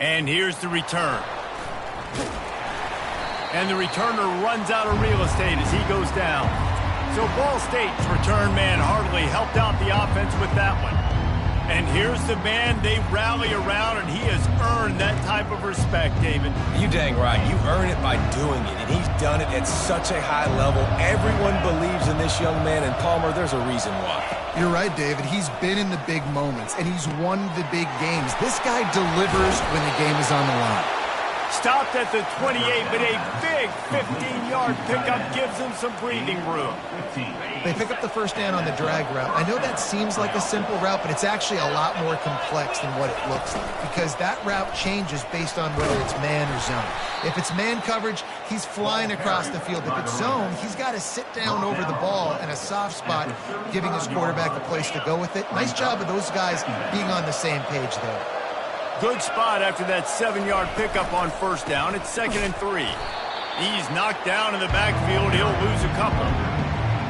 And here's the return. And the returner runs out of real estate as he goes down. So Ball State's return man hardly helped out the offense with that one. And here's the man they rally around, and he has earned that type of respect, David. You dang right. You earn it by doing it, and he's done it at such a high level. Everyone believes in this young man, and Palmer, there's a reason why. You're right, David. He's been in the big moments, and he's won the big games. This guy delivers when the game is on the line. Stopped at the 28, but a big 15-yard pickup gives him some breathing room. They pick up the first down on the drag route. I know that seems like a simple route, but it's actually a lot more complex than what it looks like, because that route changes based on whether it's man or zone. If it's man coverage, he's flying across the field. If it's zone, he's got to sit down over the ball in a soft spot, giving his quarterback a place to go with it. Nice job of those guys being on the same page there. Good spot after that 7-yard pickup on first down. It's 2nd and 3. He's knocked down in the backfield. He'll lose a couple.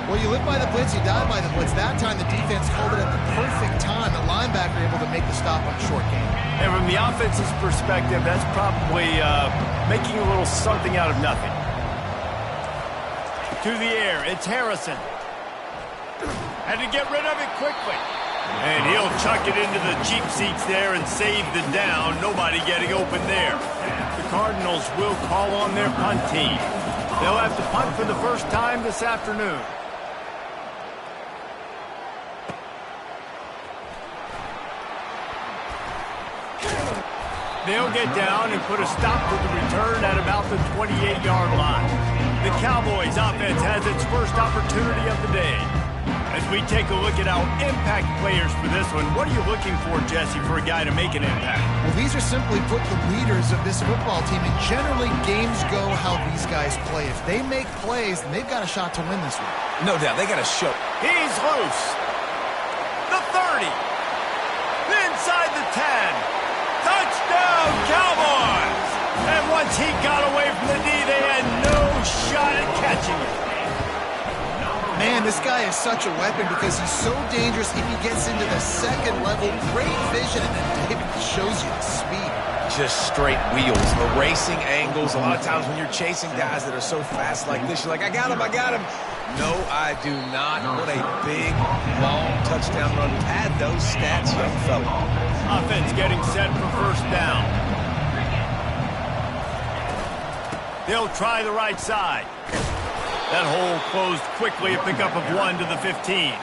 Well, you live by the blitz, you die by the blitz. That time the defense called it at the perfect time. The linebacker able to make the stop on a short game. And from the offense's perspective, that's probably making a little something out of nothing. To the air, it's Harrison. Had to get rid of it quickly. And he'll chuck it into the cheap seats there and save the down. Nobody getting open there. The Cardinals will call on their punt team. They'll have to punt for the first time this afternoon. They'll get down and put a stop to the return at about the 28-yard line. The Cowboys offense has its first opportunity of the day. As we take a look at our impact players for this one, what are you looking for, Jesse, for a guy to make an impact? Well, these are simply put the leaders of this football team, and generally games go how these guys play. If they make plays, then they've got a shot to win this one. No doubt, they got to show. He's loose. The 30. Inside the 10. Touchdown, Cowboys! And once he got away from the knee, they had no shot at catching it. Man, this guy is such a weapon because he's so dangerous if he gets into the second level. Great vision, and then David shows you the speed. Just straight wheels, the racing angles. A lot of times when you're chasing guys that are so fast like this, you're like, I got him, I got him. No, I do not. What a big, long touchdown run. Pad those stats, young fella. Offense getting set for first down. They'll try the right side. That hole closed quickly, a pickup of 1 to the 15.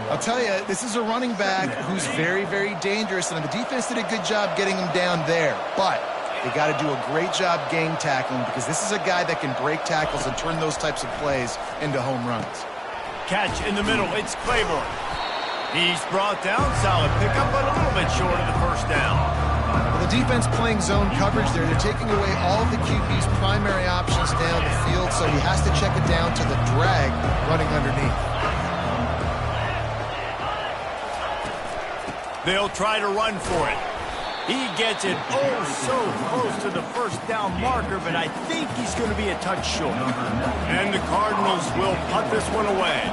I'll tell you, this is a running back who's very, very dangerous, and the defense did a good job getting him down there. But they got to do a great job game tackling, because this is a guy that can break tackles and turn those types of plays into home runs. Catch in the middle, it's Claiborne. He's brought down, solid pickup, but a little bit short of the first down. The defense playing zone coverage there. They're taking away all of the QB's primary options down the field, so he has to check it down to the drag running underneath. They'll try to run for it. He gets it so close to the first down marker, but I think he's going to be a touch short. And the Cardinals will punt this one away.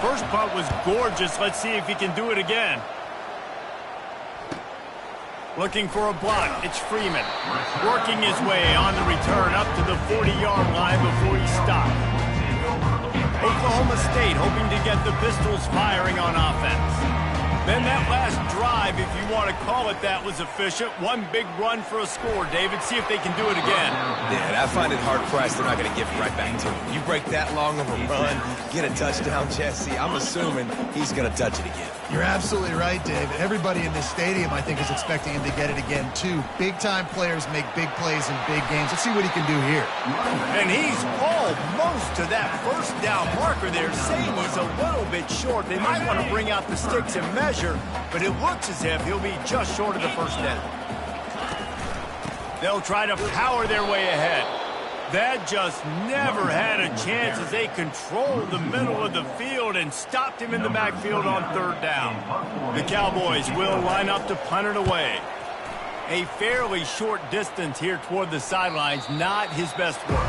First punt was gorgeous. Let's see if he can do it again. Looking for a block. It's Freeman. Working his way on the return up to the 40-yard line before he stopped. Oklahoma State hoping to get the Pistols firing on offense. Then that last drive, if you want to call it that, was efficient. One big run for a score. David, see if they can do it again. Yeah, I find it hard-pressed they're not going to give it right back to him. You break that long of a run, get a touchdown, Jesse, I'm assuming he's going to touch it again. You're absolutely right, David. Everybody in this stadium, I think, is expecting him to get it again, too. Big-time players make big plays in big games. Let's see what he can do here. And he's almost to that first down marker there, saying he's a little bit short. They might want to bring out the sticks and measure, but it looks as if he'll be just short of the first down. They'll try to power their way ahead. That just never had a chance as they controlled the middle of the field and stopped him in the backfield on third down. The Cowboys will line up to punt it away. A fairly short distance here toward the sidelines, not his best work.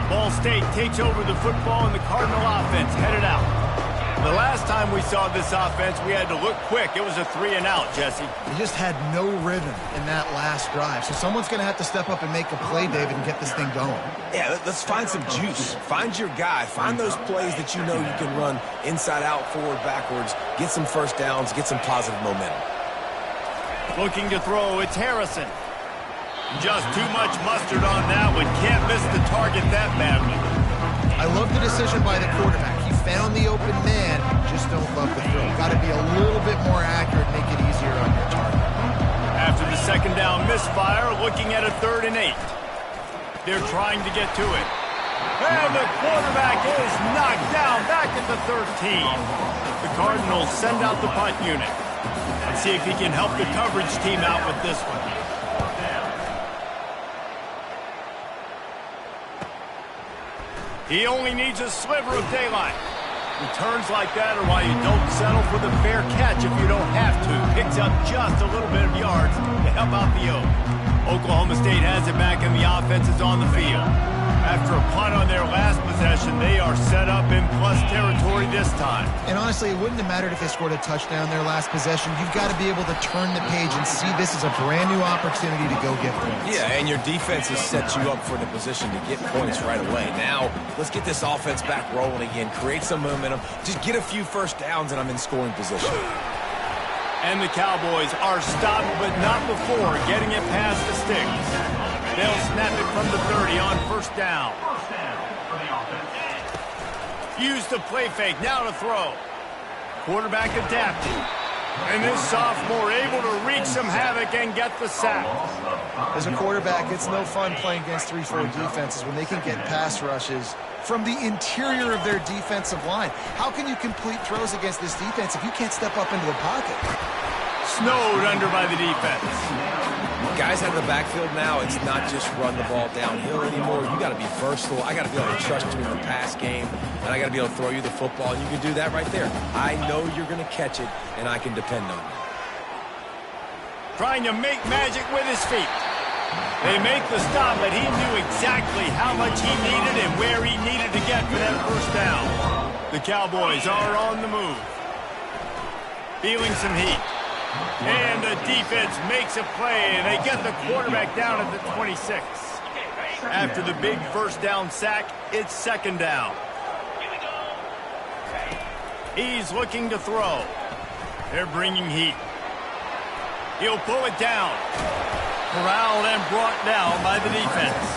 Ball State takes over the football and the Cardinal offense headed out. The last time we saw this offense, we had to look quick. It was a 3-and-out, Jesse. They just had no rhythm in that last drive. So someone's going to have to step up and make a play, David, and get this thing going. Yeah, let's find some juice. Find your guy. Find those plays that you know you can run inside out, forward, backwards. Get some first downs. Get some positive momentum. Looking to throw, it's Harrison. Just too much mustard on that one. Can't miss the target that badly. I love the decision by the quarterback. He found the open man, just don't love the throw. Got to be a little bit more accurate, make it easier on your target. After the second down misfire, looking at a 3rd and 8. They're trying to get to it. And the quarterback is knocked down back at the 13. The Cardinals send out the punt unit. Let's see if he can help the coverage team out with this one. He only needs a sliver of daylight. Returns like that are why you don't settle for the fair catch if you don't have to. Picks up just a little bit of yards to help out the Oak. Oklahoma State has it back and the offense is on the field. After a punt on their last possession, they are set up in plus territory this time. And honestly, it wouldn't have mattered if they scored a touchdown their last possession. You've got to be able to turn the page and see this as a brand new opportunity to go get points. Yeah, and your defense has set you up for the position to get points right away. Now, let's get this offense back rolling again. Create some momentum. Just get a few first downs, and I'm in scoring position. And the Cowboys are stopped, but not before getting it past the sticks. They'll snap it from the 30 on first down. Use the play fake, now to throw. Quarterback adapting. And this sophomore able to wreak some havoc and get the sack. As a quarterback, it's no fun playing against 3-4 defenses when they can get pass rushes from the interior of their defensive line. How can you complete throws against this defense if you can't step up into the pocket? Snowed under by the defense. Guys out of the backfield now, it's not just run the ball downhill anymore. You got to be versatile. I got to be able to trust you in the pass game, and I got to be able to throw you the football, and you can do that right there. I know you're going to catch it, and I can depend on you. Trying to make magic with his feet. They make the stop, but he knew exactly how much he needed and where he needed to get for that first down. The Cowboys are on the move. Feeling some heat. And the defense makes a play, and they get the quarterback down at the 26. After the big first down sack, it's second down. He's looking to throw. They're bringing heat. He'll pull it down. Corralled and brought down by the defense.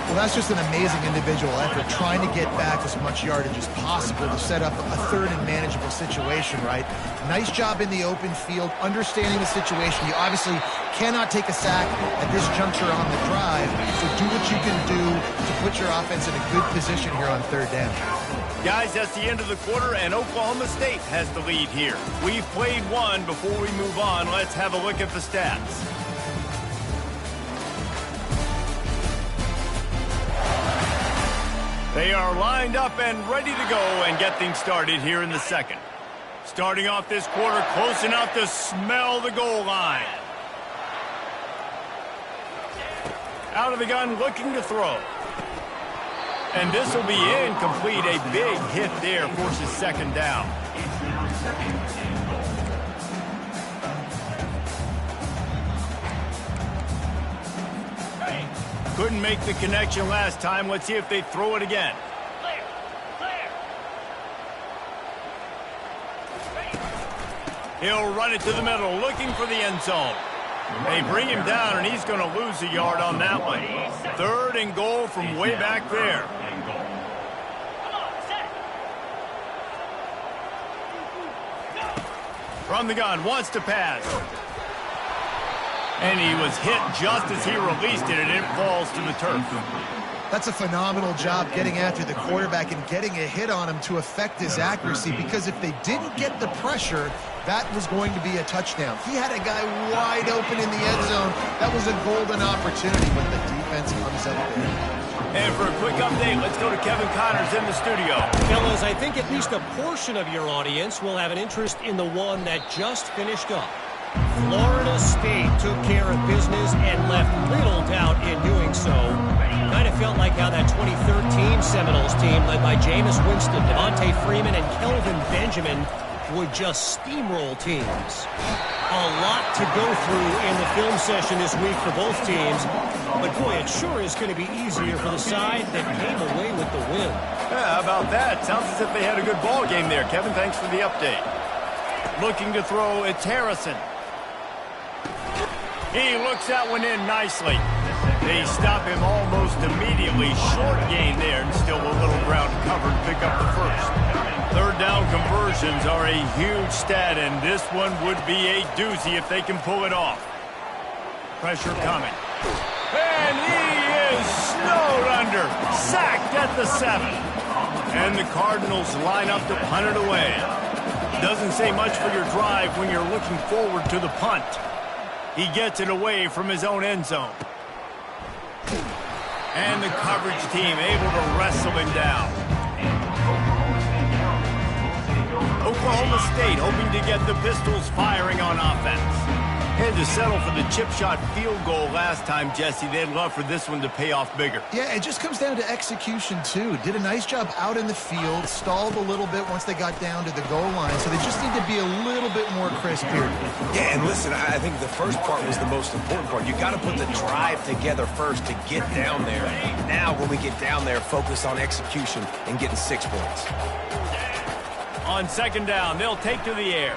Well, that's just an amazing individual effort, trying to get back as much yardage as possible to set up a third and manageable situation, right? Nice job in the open field, understanding the situation. You obviously cannot take a sack at this juncture on the drive, so do what you can do to put your offense in a good position here on third down. Guys, that's the end of the quarter, and Oklahoma State has the lead here. We've played one. Before we move on, let's have a look at the stats. They are lined up and ready to go and get things started here in the second. Starting off this quarter close enough to smell the goal line. Out of the gun, looking to throw. And this will be incomplete. A big hit there forces second down. Couldn't make the connection last time. Let's see if they throw it again. He'll run it to the middle, looking for the end zone. They bring him down, and he's going to lose a yard on that one. Third and goal from way back there. From the gun, wants to pass. And he was hit just as he released it, and it falls to the turf. That's a phenomenal job getting after the quarterback and getting a hit on him to affect his accuracy, because if they didn't get the pressure, that was going to be a touchdown. He had a guy wide open in the end zone. That was a golden opportunity, but the defense comes up there. And for a quick update, let's go to Kevin Connors in the studio. Fellas, I think at least a portion of your audience will have an interest in the one that just finished up. Florida State took care of business and left little doubt in doing so. Kind of felt like how that 2013 Seminoles team, led by Jameis Winston, Devontae Freeman, and Kelvin Benjamin, would just steamroll teams. A lot to go through in the film session this week for both teams. But, boy, it sure is going to be easier for the side that came away with the win. Yeah, how about that? Sounds as if they had a good ball game there. Kevin, thanks for the update. Looking to throw, it's Harrison. He looks that one in nicely. They stop him almost immediately. Short gain there, and still a little ground covered. Pick up the first. Third down conversions are a huge stat, and this one would be a doozy if they can pull it off. Pressure coming. And he is snowed under. Sacked at the 7. And the Cardinals line up to punt it away. Doesn't say much for your drive when you're looking forward to the punt. He gets it away from his own end zone. And the coverage team able to wrestle him down. Oklahoma State hoping to get the Pistols firing on offense. Had to settle for the chip shot field goal last time, Jesse. They'd love for this one to pay off bigger. Yeah, it just comes down to execution, too. Did a nice job out in the field, stalled a little bit once they got down to the goal line, so they just need to be a little bit more crisp here. Yeah, and listen, I think the first part was the most important part. You got to put the drive together first to get down there. Now, when we get down there, focus on execution and getting 6 points. On second down, they'll take to the air.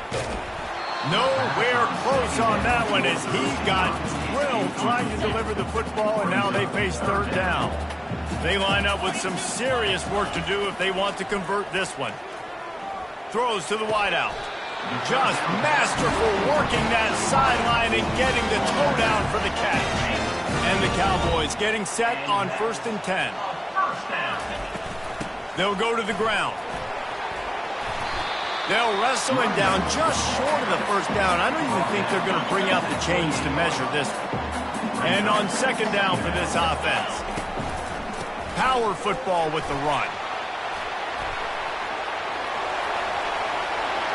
Nowhere close on that one as he got drilled trying to deliver the football, and now they face third down. They line up with some serious work to do if they want to convert this one. Throws to the wideout. Just masterful working that sideline and getting the toe down for the catch. And the Cowboys getting set on 1st and 10. They'll go to the ground. They'll wrestle him down just short of the first down. I don't even think they're going to bring out the chains to measure this one. And on second down for this offense, power football with the run.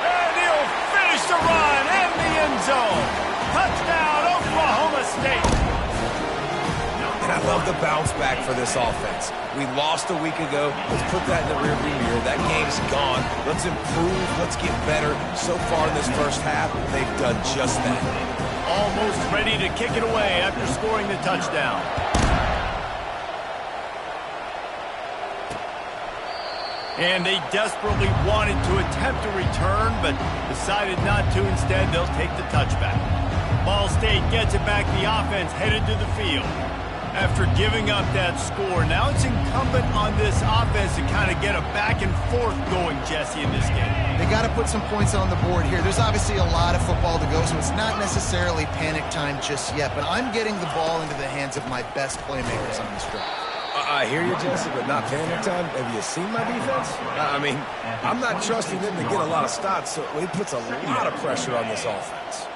And he'll finish the run in the end zone. Touchdown, Oklahoma State. And I love the bounce back for this offense. We lost a week ago. Let's put that in the rearview mirror. That game's gone. Let's improve. Let's get better. So far in this first half, they've done just that. Almost ready to kick it away after scoring the touchdown. And they desperately wanted to attempt a return, but decided not to. Instead, they'll take the touchback. Ball State gets it back. The offense headed to the field. After giving up that score, now it's incumbent on this offense to kind of get a back and forth going, Jesse, in this game. They got to put some points on the board here. There's obviously a lot of football to go, so it's not necessarily panic time just yet, but I'm getting the ball into the hands of my best playmakers on this drive. I hear you, Jesse, but not panic time. Have you seen my defense? I mean, I'm not trusting them to get a lot of stops, so it puts a lot of pressure on this offense.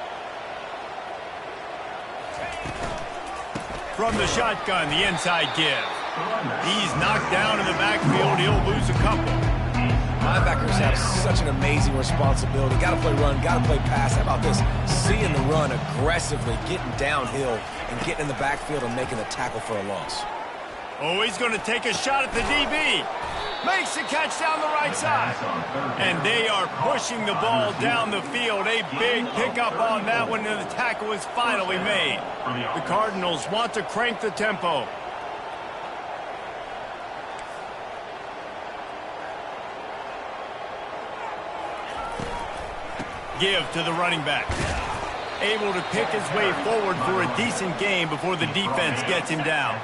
From the shotgun, the inside give. He's knocked down in the backfield. He'll lose a couple. Linebackers have such an amazing responsibility. Got to play run, got to play pass. How about this? Seeing the run aggressively, getting downhill, and getting in the backfield and making the tackle for a loss. Oh, he's going to take a shot at the DB. Makes the catch down the right side. And they are pushing the ball down the field. A big pickup on that one, and the tackle is finally made. The Cardinals want to crank the tempo. Give to the running back. Able to pick his way forward for a decent game before the defense gets him down.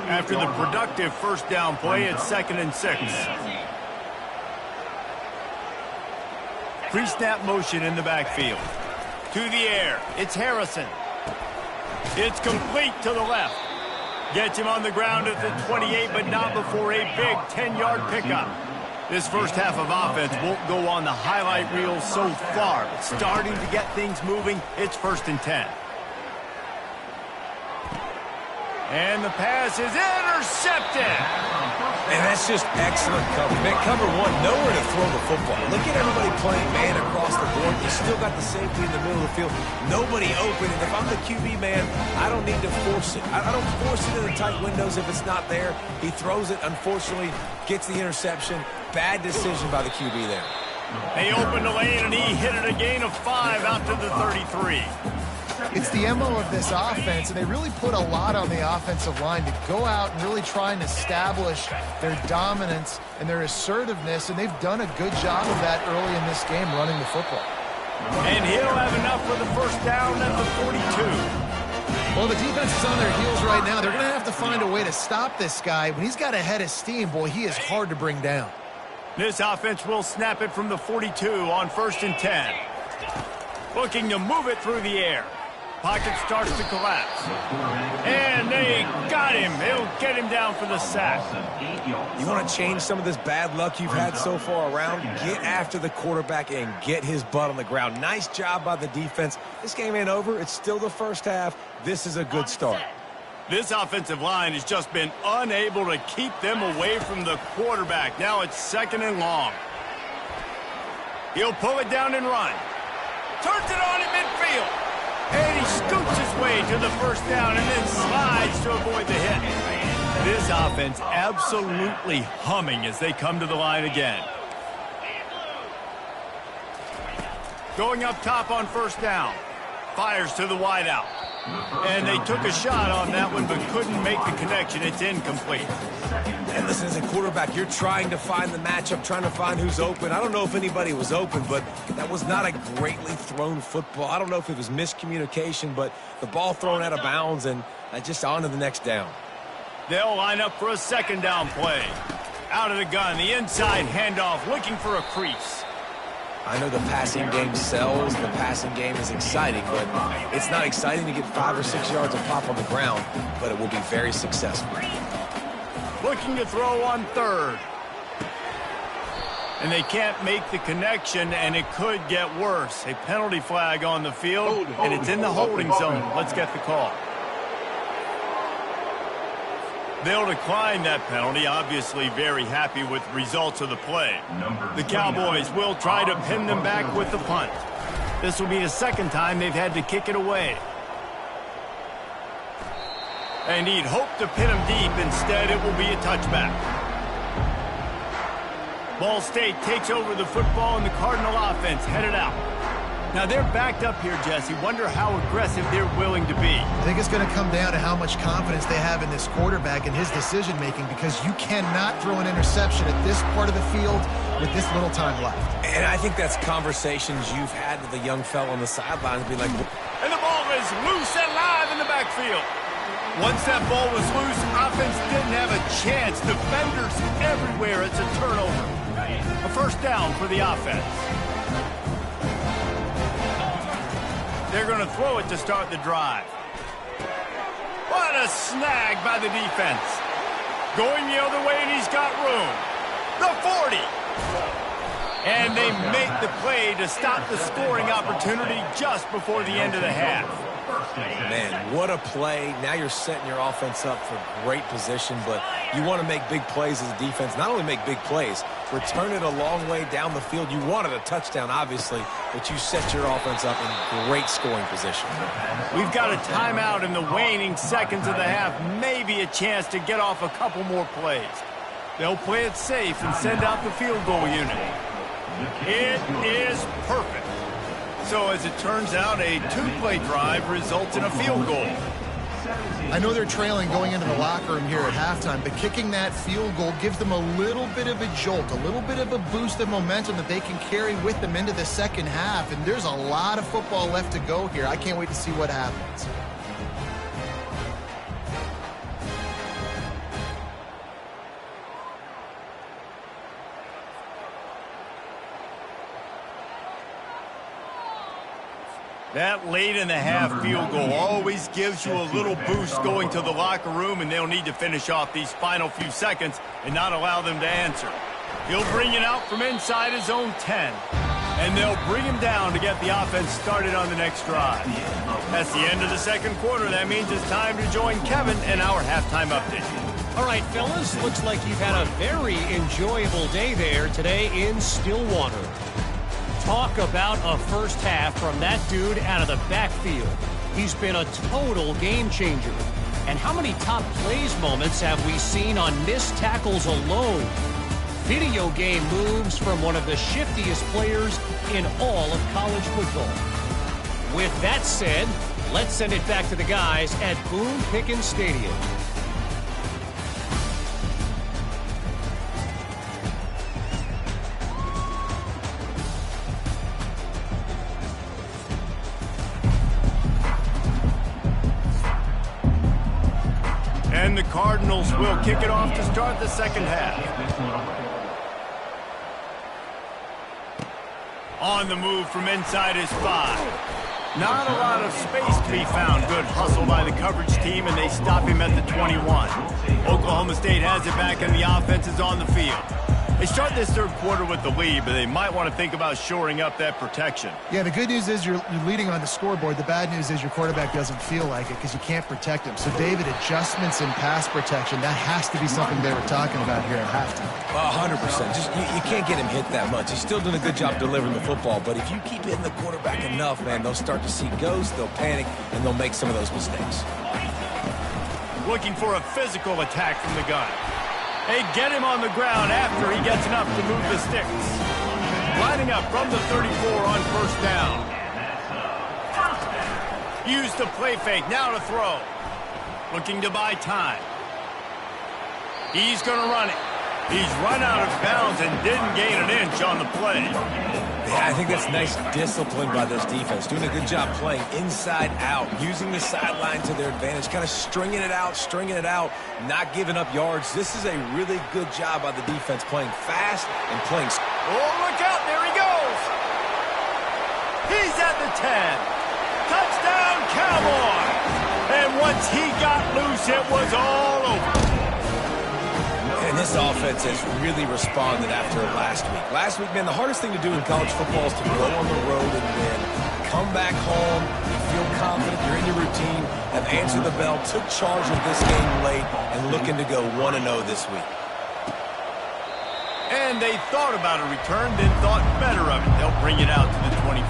After the productive first down play, it's 2nd and 6. Pre-snap motion in the backfield. To the air, it's Harrison. It's complete to the left. Gets him on the ground at the 28, but not before a big 10-yard pickup. This first half of offense won't go on the highlight reel so far, but starting to get things moving, it's 1st and 10. And the pass is intercepted. And that's just excellent coverage. Man, cover one, nowhere to throw the football. Look at everybody playing man across the board. You still got the safety in the middle of the field. Nobody open. And if I'm the QB, man, I don't need to force it. I don't force it in the tight windows if it's not there. He throws it, unfortunately, gets the interception. Bad decision by the QB there. They opened the lane, and he hit it a gain of 5 out to the 33. It's the MO of this offense, and they really put a lot on the offensive line to go out and really try and establish their dominance and their assertiveness, and they've done a good job of that early in this game running the football. And he'll have enough for the first down at the 42. Well, the defense is on their heels right now. They're going to have to find a way to stop this guy. When he's got a head of steam, boy, he is hard to bring down. This offense will snap it from the 42 on 1st and 10. Looking to move it through the air. Pocket starts to collapse. And they got him. They'll get him down for the sack. You want to change some of this bad luck you've had so far around? Get after the quarterback and get his butt on the ground. Nice job by the defense. This game ain't over. It's still the first half. This is a good start. This offensive line has just been unable to keep them away from the quarterback. Now it's 2nd and long. He'll pull it down and run. Turns it on in midfield. And he scoots his way to the first down and then slides to avoid the hit. This offense absolutely humming as they come to the line again. Going up top on 1st down. Fires to the wideout. And they took a shot on that one but couldn't make the connection. It's incomplete. And listen, as a quarterback, you're trying to find the matchup, trying to find who's open. I don't know if anybody was open, but that was not a greatly thrown football. I don't know if it was miscommunication, but the ball thrown out of bounds and just on to the next down. They'll line up for a 2nd down play. Out of the gun, the inside handoff, looking for a crease. I know the passing game sells, the passing game is exciting, but it's not exciting to get 5 or 6 yards of pop on the ground, but it will be very successful. Looking to throw on 3rd. And they can't make the connection, and it could get worse. A penalty flag on the field, and it's in the holding zone. Let's get the call. They'll decline that penalty, obviously very happy with results of the play. The Cowboys will try to pin them back with the punt. This will be the 2nd time they've had to kick it away. And he'd hope to pin him deep. Instead, it will be a touchback. Ball State takes over the football, and the Cardinal offense headed out. Now, they're backed up here, Jesse. Wonder how aggressive they're willing to be. I think it's going to come down to how much confidence they have in this quarterback and his decision-making, because you cannot throw an interception at this part of the field with this little time left. And I think that's conversations you've had with a young fella on the sidelines, be like, and the ball is loose and live in the backfield. Once that ball was loose, offense didn't have a chance. Defenders everywhere. It's a turnover. A 1st down for the offense. They're going to throw it to start the drive. What a snag by the defense. Going the other way, and he's got room. The 40. And they make the play to stop the scoring opportunity just before the end of the half. Man, what a play. Now you're setting your offense up for great position, but you want to make big plays as a defense. Not only make big plays, return it a long way down the field. You wanted a touchdown, obviously, but you set your offense up in great scoring position. We've got a timeout in the waning seconds of the half. Maybe a chance to get off a couple more plays. They'll play it safe and send out the field goal unit. It is perfect. So as it turns out, a 2-play drive results in a field goal. I know they're trailing going into the locker room here at halftime, but kicking that field goal gives them a little bit of a jolt, a little bit of a boost of momentum that they can carry with them into the 2nd half. And there's a lot of football left to go here. I can't wait to see what happens. That late in the half field goal always gives you a little boost going to the locker room, and they'll need to finish off these final few seconds and not allow them to answer. He'll bring it out from inside his own 10. And they'll bring him down to get the offense started on the next drive. That's the end of the second quarter. That means it's time to join Kevin in our halftime update. All right, fellas, looks like you've had a very enjoyable day there today in Stillwater. Talk about a first half from that dude out of the backfield. He's been a total game changer. And how many top plays moments have we seen on missed tackles alone? Video game moves from one of the shiftiest players in all of college football. With that said, let's send it back to the guys at Boone Pickens Stadium. And the Cardinals will kick it off to start the second half. On the move from inside his 5. Not a lot of space to be found. Good hustle by the coverage team, and they stop him at the 21. Oklahoma State has it back, and the offense is on the field. They start this third quarter with the lead, but they might want to think about shoring up that protection. Yeah, the good news is you're leading on the scoreboard. The bad news is your quarterback doesn't feel like it because you can't protect him. So, David, adjustments in pass protection, that has to be something they were talking about here at halftime. 100%. Just you can't get him hit that much. He's still doing a good job delivering the football, but if you keep hitting the quarterback enough, man, they'll start to see ghosts, they'll panic, and they'll make some of those mistakes. Looking for a physical attack from the gun. They get him on the ground after he gets enough to move the sticks. Lining up from the 34 on first down. Use the play fake, now to throw. Looking to buy time. He's going to run it. He's run out of bounds and didn't gain an inch on the play. Yeah, I think that's nice discipline by this defense. Doing a good job playing inside out, using the sideline to their advantage, kind of stringing it out, not giving up yards. This is a really good job by the defense, playing fast and playing. Oh, look out, there he goes. He's at the 10. Touchdown, Cowboys. And once he got loose, it was all over. And this offense has really responded after last week. Last week, man, the hardest thing to do in college football is to go on the road and win. Come back home, you feel confident, you're in your routine, have answered the bell, took charge of this game late, and looking to go 1-0 this week. And they thought about a return, then thought better of it. They'll bring it out to the 25.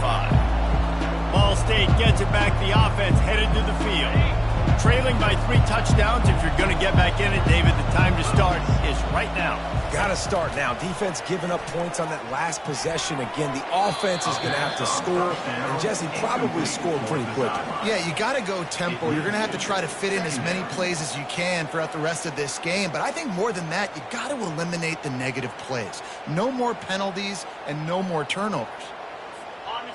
Ball State gets it back. The offense headed to the field. Trailing by 3 touchdowns. If you're going to get back in it, David, the time to start is right now. Got to start now. Defense giving up points on that last possession. Again, the offense is going to have to score, and Jesse probably scored pretty quickly. Yeah, you got to go tempo. You're going to have to try to fit in as many plays as you can throughout the rest of this game. But I think more than that, you got to eliminate the negative plays. No more penalties and no more turnovers.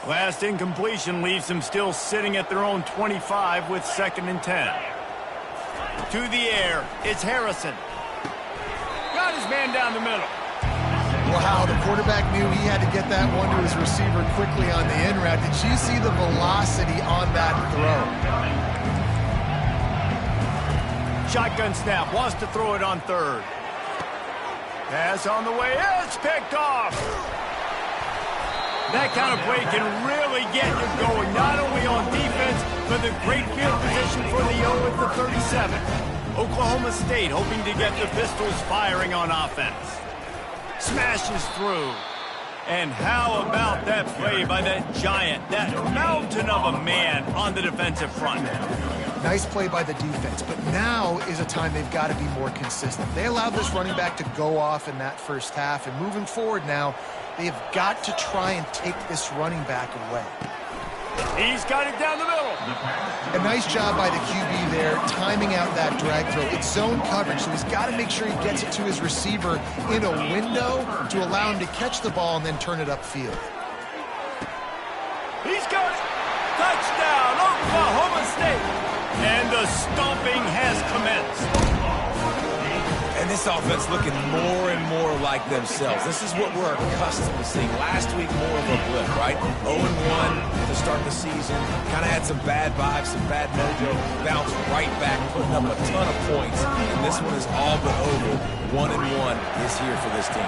Last incompletion leaves them still sitting at their own 25 with 2nd and 10. To the air, it's Harrison. Got his man down the middle. Wow, the quarterback knew he had to get that one to his receiver quickly on the in route. Did you see the velocity on that throw? Shotgun snap, wants to throw it on 3rd. Pass on the way, it's picked off. That kind of play can really get you going, not only on defense, but the great field position for the O at the 37. Oklahoma State hoping to get the Pistols firing on offense. Smashes through. And how about that play by that giant, that mountain of a man on the defensive front? Nice play by the defense, but now is a time they've got to be more consistent. They allowed this running back to go off in that first half, and moving forward now, they've got to try and take this running back away. He's got it down the middle. A nice job by the QB there, timing out that drag throw. It's zone coverage, so he's got to make sure he gets it to his receiver in a window to allow him to catch the ball and then turn it upfield. He's got it. Touchdown, Oklahoma State. And the stomping has commenced. And this offense looking more and more like themselves. This is what we're accustomed to seeing. Last week, more of a blip, right? 0-1 to start the season. Kind of had some bad vibes, some bad mojo. Bounced right back, putting up a ton of points. And this one is all but over. 1-1 is here for this team.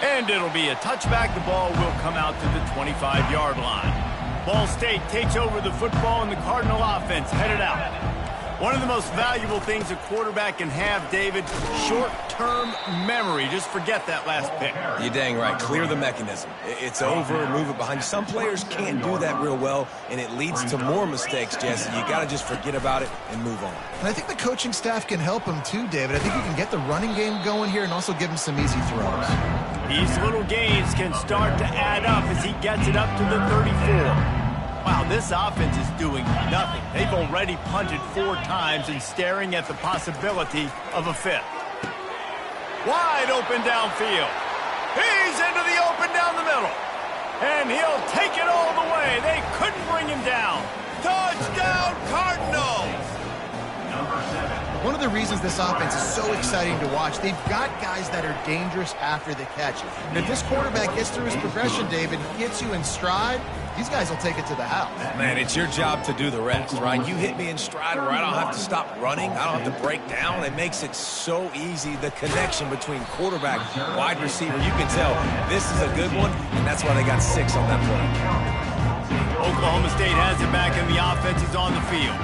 And it'll be a touchback. The ball will come out to the 25-yard line. Ball State takes over the football, and the Cardinal offense headed out. One of the most valuable things a quarterback can have, David, short-term memory. Just forget that last pick. You're dang right. Clear the mechanism. It's over, move it behind you. Some players can't do that real well, and it leads to more mistakes, Jesse. You got to just forget about it and move on. And I think the coaching staff can help him too, David. I think you can get the running game going here and also give him some easy throws. These little gains can start to add up as he gets it up to the 34. Wow, this offense is doing nothing. They've already punted 4 times and staring at the possibility of a 5th. Wide open downfield. He's into the open down the middle. And he'll take it all the way. They couldn't bring him down. Touchdown, Cardinals! One of the reasons this offense is so exciting to watch, they've got guys that are dangerous after the catch. And if this quarterback gets through his progression, David, he hits you in stride, these guys will take it to the house. Man, it's your job to do the rest, right? You hit me in stride where I don't have to stop running. I don't have to break down. It makes it so easy, the connection between quarterback, wide receiver. You can tell this is a good one, and that's why they got 6 on that play. Oklahoma State has it back, and the offense is on the field.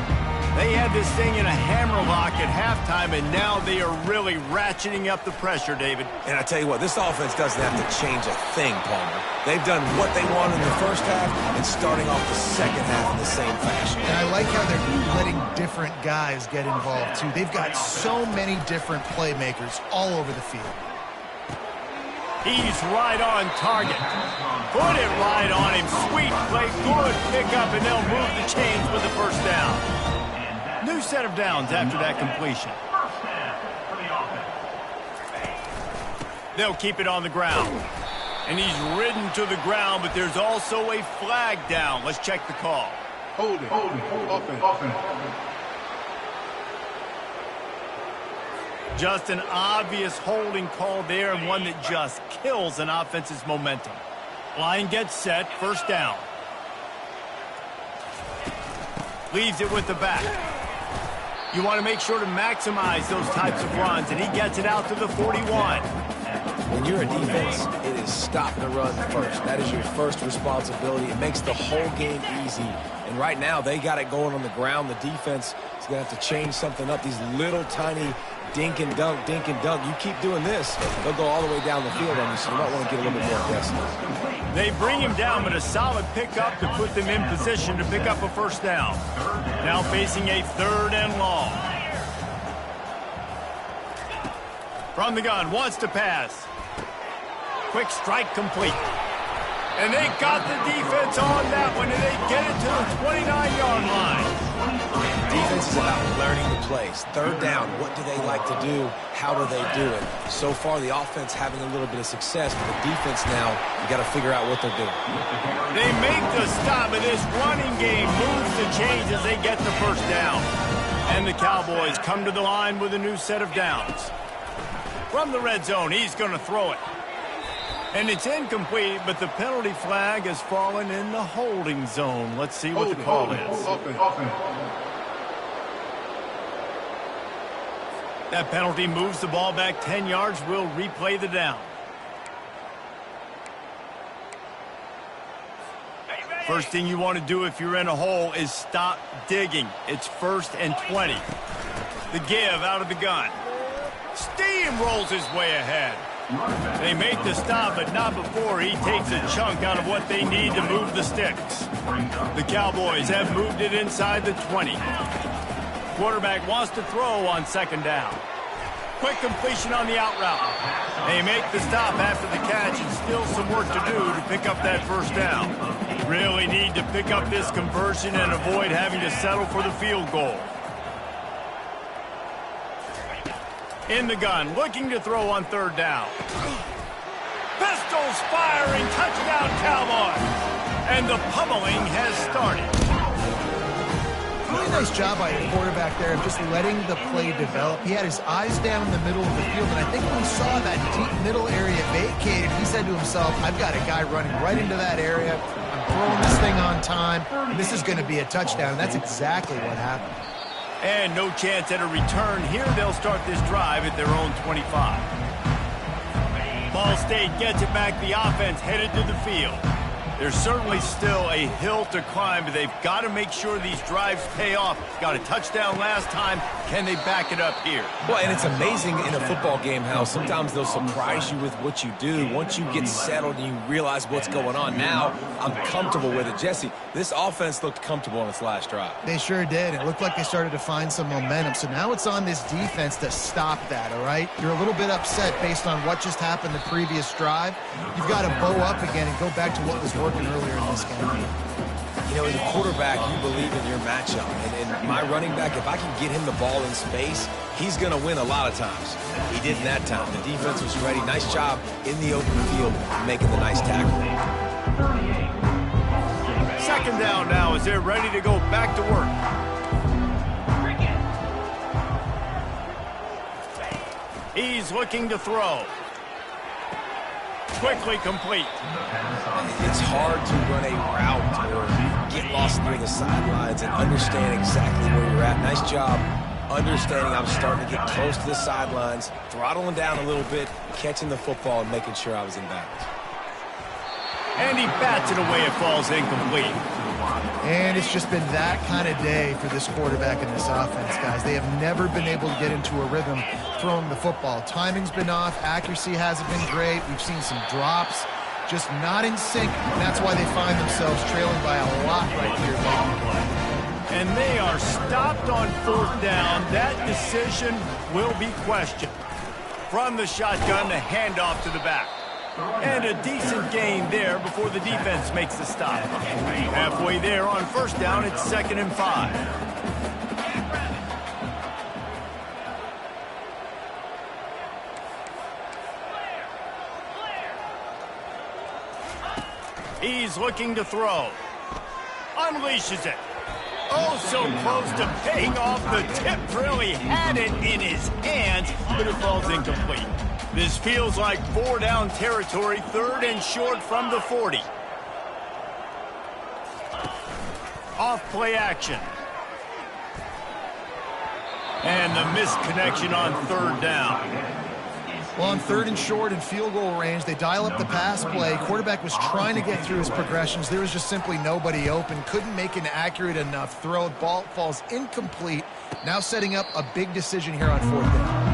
They had this thing in a hammerlock at halftime, and now they are really ratcheting up the pressure, David. And I tell you what, this offense doesn't have to change a thing, Palmer. They've done what they want in the first half and starting off the second half in the same fashion. And I like how they're letting different guys get involved, too. They've got so many different playmakers all over the field. He's right on target. Put it right on him. Sweet play, good pickup, and they'll move the chains with the first down. New set of downs after that completion. They'll keep it on the ground. And he's ridden to the ground, but there's also a flag down. Let's check the call. Hold it. Offense. Just an obvious holding call there, and one that just kills an offense's momentum. Line gets set, first down. Leaves it with the back. You want to make sure to maximize those types of runs, and he gets it out to the 41. When you're a defense, it is stop the run first. That is your first responsibility. It makes the whole game easy. And right now, they got it going on the ground. The defense is going to have to change something up. These little tiny dink and dunk. You keep doing this, they'll go all the way down the field on you, so you might want to get a little bit more aggressive. They bring him down, but a solid pickup to put them in position to pick up a first down. Now facing a 3rd and long. From the gun, wants to pass. Quick strike complete. And they got the defense on that one, and they get it to the 29-yard line. Defense is about learning the plays. 3rd down, what do they like to do? How do they do it? So far, the offense having a little bit of success, but the defense now, you got to figure out what they're doing. They make the stop, and this running game moves the chains as they get the first down. And the Cowboys come to the line with a new set of downs. From the red zone, he's going to throw it. And it's incomplete, but the penalty flag has fallen in the holding zone. Let's see what the call is. That penalty moves the ball back 10 yards. We'll replay the down. First thing you want to do if you're in a hole is stop digging. It's 1st and 20. The give out of the gun. Steamrolls his way ahead. They make the stop, but not before he takes a chunk out of what they need to move the sticks. The Cowboys have moved it inside the 20. Quarterback wants to throw on 2nd down. Quick completion on the out route. They make the stop after the catch, and still some work to do to pick up that first down. Really need to pick up this conversion and avoid having to settle for the field goal. In the gun, looking to throw on 3rd down. Pistols firing, touchdown Cowboys. And the pummeling has started. Really nice job by the quarterback there of just letting the play develop. He had his eyes down in the middle of the field, and I think when he saw that deep middle area vacated, he said to himself, I've got a guy running right into that area. I'm throwing this thing on time, and this is going to be a touchdown. And that's exactly what happened. And no chance at a return. Here they'll start this drive at their own 25. Ball State gets it back. The offense headed to the field. There's certainly still a hill to climb, but they've got to make sure these drives pay off. Got a touchdown last time. Can they back it up here? Well, and it's amazing in a football game how sometimes they'll surprise you with what you do. Once you get settled and you realize what's going on, now I'm comfortable with it. Jesse, this offense looked comfortable on its last drive. They sure did. It looked like they started to find some momentum. So now it's on this defense to stop that, all right? You're a little bit upset based on what just happened the previous drive. You've got to bow up again and go back to what was working earlier in this game. You know, as a quarterback, you believe in your matchup. And my running back, if I can get him the ball in space, he's going to win a lot of times. He didn't that time. The defense was ready. Nice job in the open field making the nice tackle. Second down now as they're ready to go back to work. He's looking to throw. Quickly complete. It's hard to run a route or get lost near the sidelines and understand exactly where you're at. Nice job understanding I'm starting to get close to the sidelines, throttling down a little bit, catching the football, and making sure I was in bounds. And he bats it away. It falls incomplete. And it's just been that kind of day for this quarterback and this offense, guys. They have never been able to get into a rhythm throwing the football. Timing's been off. Accuracy hasn't been great. We've seen some drops. Just not in sync. And that's why they find themselves trailing by a lot right here late. And they are stopped on fourth down. That decision will be questioned. From the shotgun, the handoff to the back. And a decent gain there before the defense makes the stop. Halfway there on first down, it's 2nd and 5. He's looking to throw. Unleashes it. Oh, so close to paying off. The tip really had it in his hands, but it falls incomplete. This feels like 4-down territory, 3rd and short from the 40. Off play action. And the misconnection on 3rd down. Well, on 3rd and short and field goal range, they dial up the pass play. Quarterback was trying to get through his progressions. There was just simply nobody open. Couldn't make an accurate enough throw. Ball falls incomplete. Now setting up a big decision here on 4th down.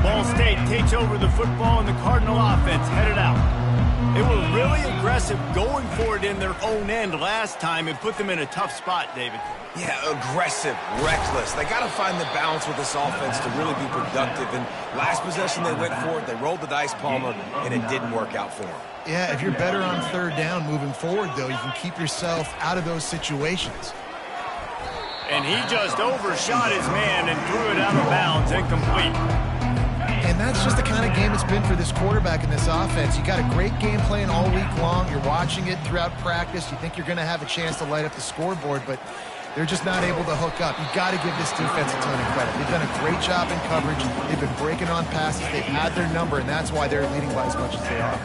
Ball State takes over the football and the Cardinal offense headed out. They were really aggressive going for it in their own end last time and put them in a tough spot, David. Yeah, aggressive, reckless. They got to find the balance with this offense to really be productive. And last possession they went for it, they rolled the dice, Palmer, and it didn't work out for them. Yeah, if you're better on 3rd down moving forward, though, you can keep yourself out of those situations. And he just overshot his man and threw it out of bounds, incomplete. And that's just the kind of game it's been for this quarterback and this offense. You got a great game plan all week long. You're watching it throughout practice. You think you're going to have a chance to light up the scoreboard, but they're just not able to hook up. You've got to give this defense a ton of credit. They've done a great job in coverage. They've been breaking on passes. They've had their number, and that's why they're leading by as much as they are.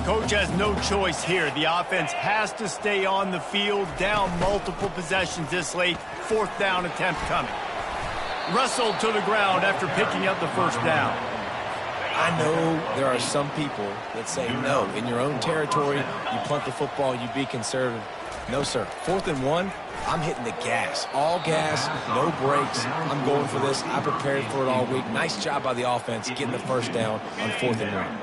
Coach has no choice here. The offense has to stay on the field, down multiple possessions this late. 4th down attempt coming. Wrestled to the ground after picking up the first down. I know there are some people that say, no, in your own territory, you punt the football, you be conservative. No, sir. 4th and 1, I'm hitting the gas. All gas, no brakes. I'm going for this. I prepared for it all week. Nice job by the offense getting the first down on 4th and 1.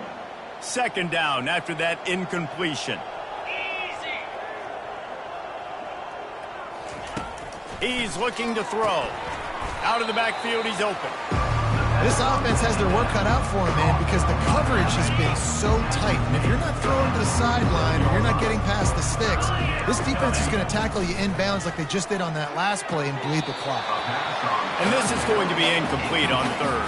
2nd down after that incompletion. He's looking to throw. Out of the backfield, he's open. This offense has their work cut out for them, man, because the coverage has been so tight. And if you're not throwing to the sideline or you're not getting past the sticks, this defense is going to tackle you inbounds like they just did on that last play and bleed the clock. And this is going to be incomplete on 3rd.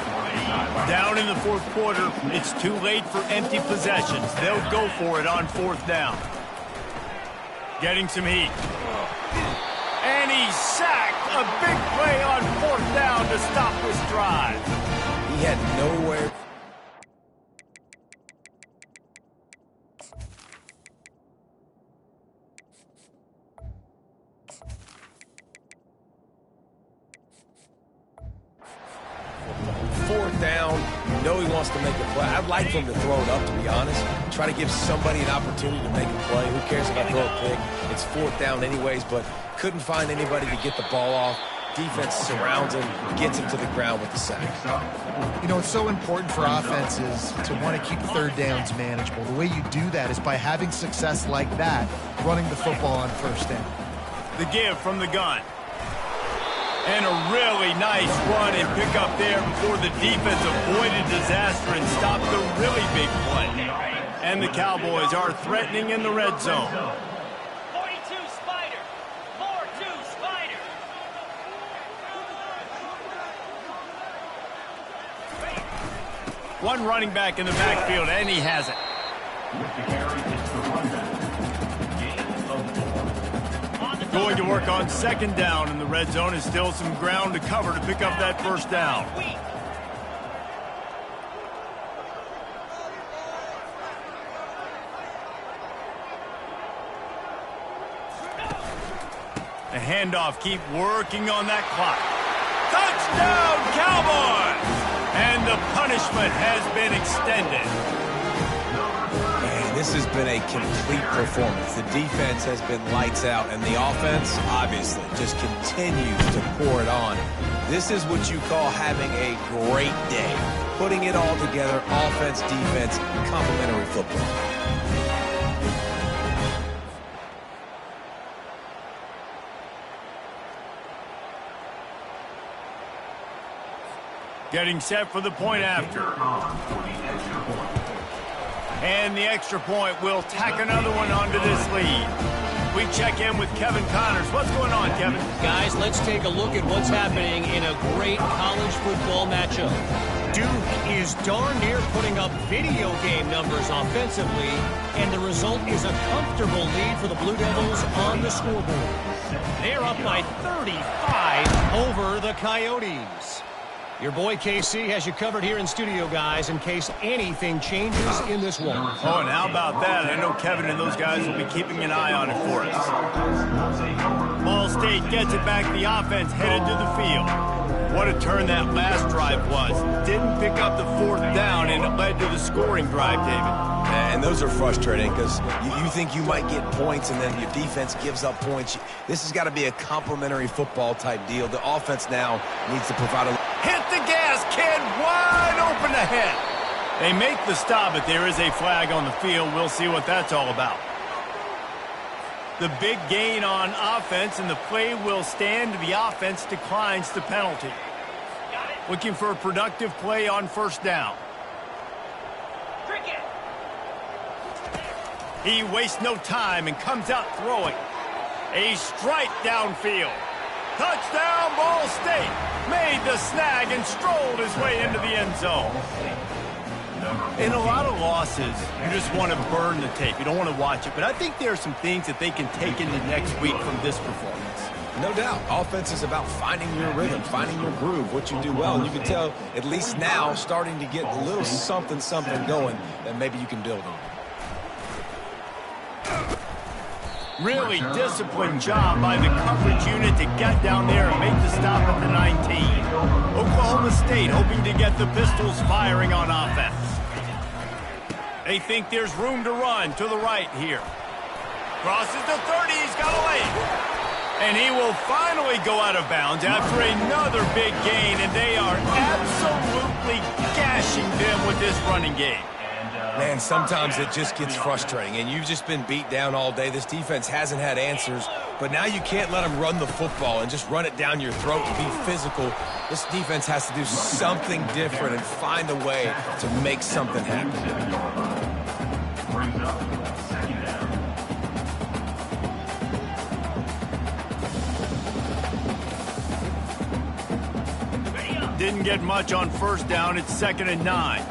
Down in the 4th quarter, it's too late for empty possessions. They'll go for it on 4th down. Getting some heat. And he's sacked. A big play on 4th down to stop this drive. He had nowhere. know he wants to make a play. I'd like for him to throw it up, to be honest. Try to give somebody an opportunity to make a play. Who cares if I throw a pick? It's 4th down anyways, but couldn't find anybody to get the ball off. Defense surrounds him, gets him to the ground with the sack. You know, it's so important for offenses to want to keep 3rd downs manageable. The way you do that is by having success like that, running the football on 1st down. The give from the gun. And a really nice run and pick up there before the defense avoided disaster and stopped the really big play. And the Cowboys are threatening in the red zone. 42 Spider. 4-2 Spider. One running back in the backfield, and he has it. Going to work on 2nd down in the red zone. Is still some ground to cover to pick up that 1st down. The handoff, keep working on that clock. Touchdown, Cowboys! And the punishment has been extended. Man, this has been a complete performance. The defense has been lights out, and the offense, obviously, just continues to pour it on. This is what you call having a great day. Putting it all together, offense, defense, complementary football. Getting set for the point after. And the extra point will tack another one onto this lead. We check in with Kevin Connors. What's going on, Kevin? Guys, let's take a look at what's happening in a great college football matchup. Duke is darn near putting up video game numbers offensively, and the result is a comfortable lead for the Blue Devils on the scoreboard. They're up by 35 over the Coyotes. Your boy KC has you covered here in studio, guys, in case anything changes in this one. Oh, and how about that? I know Kevin and those guys will be keeping an eye on it for us. Ball State gets it back. The offense headed to the field. What a turn that last drive was. Didn't pick up the 4th down, and it led to the scoring drive, David. And those are frustrating because you think you might get points and then your defense gives up points. This has got to be a complementary football type deal. The offense now needs to provide a... Hit the gas, kid! Wide open ahead. They make the stop, but there is a flag on the field. We'll see what that's all about. The big gain on offense, and the play will stand. The offense declines the penalty. Looking for a productive play on 1st down. He wastes no time and comes out throwing. A strike downfield. Touchdown, Ball State. Made the snag and strolled his way into the end zone. In a lot of losses, you just want to burn the tape. You don't want to watch it. But I think there are some things that they can take into next week from this performance. No doubt. Offense is about finding your rhythm, finding your groove, what you do well. And you can tell, at least now, starting to get a little something going that maybe you can build on. Really disciplined job by the coverage unit to get down there and make the stop at the 19. Oklahoma State hoping to get the Pistols firing on offense. They think there's room to run to the right here. Crosses the 30, he's got a lane. And he will finally go out of bounds after another big gain, and they are absolutely gashing them with this running game. Man, sometimes it just gets frustrating, and you've just been beat down all day. This defense hasn't had answers, but now you can't let them run the football and just run it down your throat and be physical. This defense has to do something different and find a way to make something happen. Didn't get much on 1st down. It's 2nd and 9.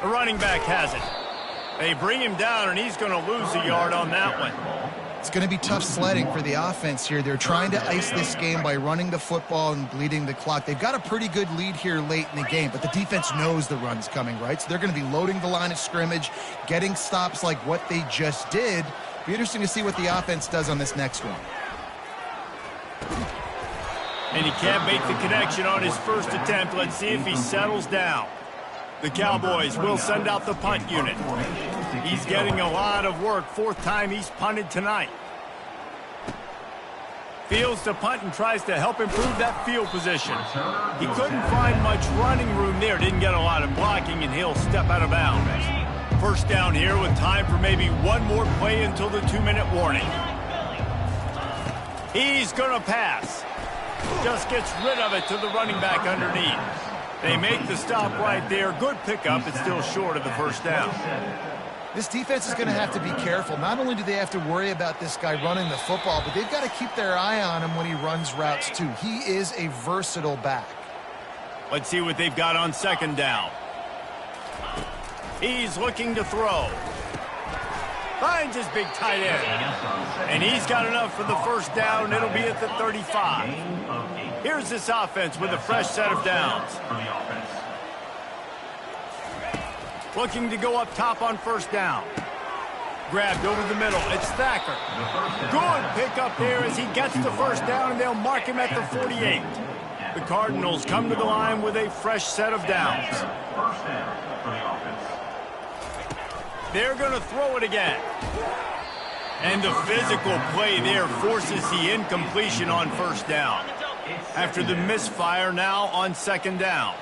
The running back has it. They bring him down, and he's going to lose a yard on that one. It's going to be tough sledding for the offense here. They're trying to ice this game by running the football and bleeding the clock. They've got a pretty good lead here late in the game, but the defense knows the run's coming, right? So they're going to be loading the line of scrimmage, getting stops like what they just did. Be interesting to see what the offense does on this next one. And he can't make the connection on his first attempt. Let's see if he settles down. The Cowboys will send out the punt unit. He's getting a lot of work. Fourth time he's punted tonight. Fields to punt and tries to help improve that field position. He couldn't find much running room there. Didn't get a lot of blocking, and he'll step out of bounds. First down here with time for maybe one more play until the 2-minute warning. He's going to pass. Just gets rid of it to the running back underneath. They make the stop right there. Good pickup. It's still short of the first down. This defense is going to have to be careful. Not only do they have to worry about this guy running the football, but they've got to keep their eye on him when he runs routes too. He is a versatile back. Let's see what they've got on second down. He's looking to throw. Finds his big tight end. And he's got enough for the first down. It'll be at the 35. Here's this offense with a fresh set of downs. Looking to go up top on first down. Grabbed over the middle. It's Thacker. Good pickup there as he gets the first down, and they'll mark him at the 48. The Cardinals come to the line with a fresh set of downs. They're going to throw it again. And the physical play there forces the incompletion on first down. After the misfire, now on second down.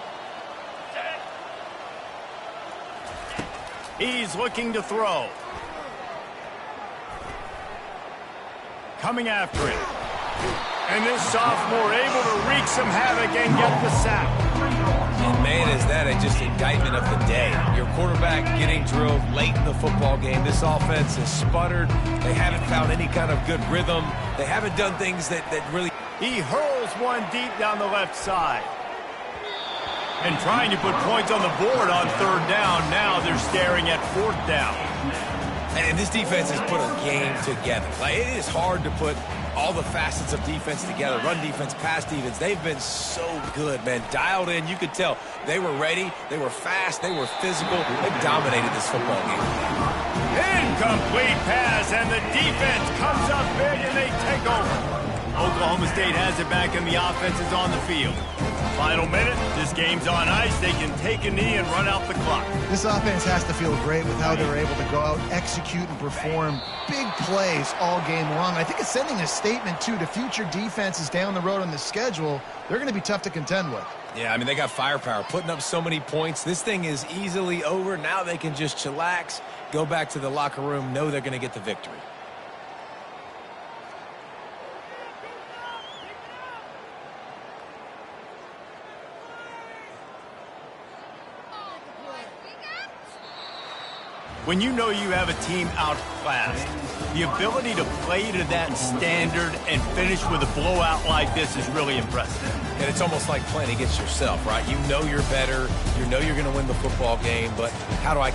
He's looking to throw. Coming after it. And this sophomore able to wreak some havoc and get the sack. And man, is that just indictment of the day. Your quarterback getting drilled late in the football game. This offense has sputtered. They haven't found any kind of good rhythm. They haven't done things that really... He hurls one deep down the left side. And trying to put points on the board on third down. Now they're staring at fourth down. And this defense has put a game together. Like, it is hard to put all the facets of defense together. Run defense, pass defense. They've been so good, man. Dialed in. You could tell they were ready. They were fast. They were physical. They dominated this football game. Incomplete pass, and the defense comes up big, and they take over. Oklahoma State has it back, and the offense is on the field. Final minute, this game's on ice. They can take a knee and run out the clock. This offense has to feel great with how they're able to go out, execute, and perform big plays all game long. I think it's sending a statement, too, to future defenses down the road on the schedule. They're going to be tough to contend with. Yeah, I mean, they got firepower, putting up so many points. This thing is easily over. Now they can just chillax, go back to the locker room, know they're going to get the victory. When you know you have a team outclassed, the ability to play to that standard and finish with a blowout like this is really impressive. And it's almost like playing against yourself, right? You know you're better. You know you're going to win the football game, but how do I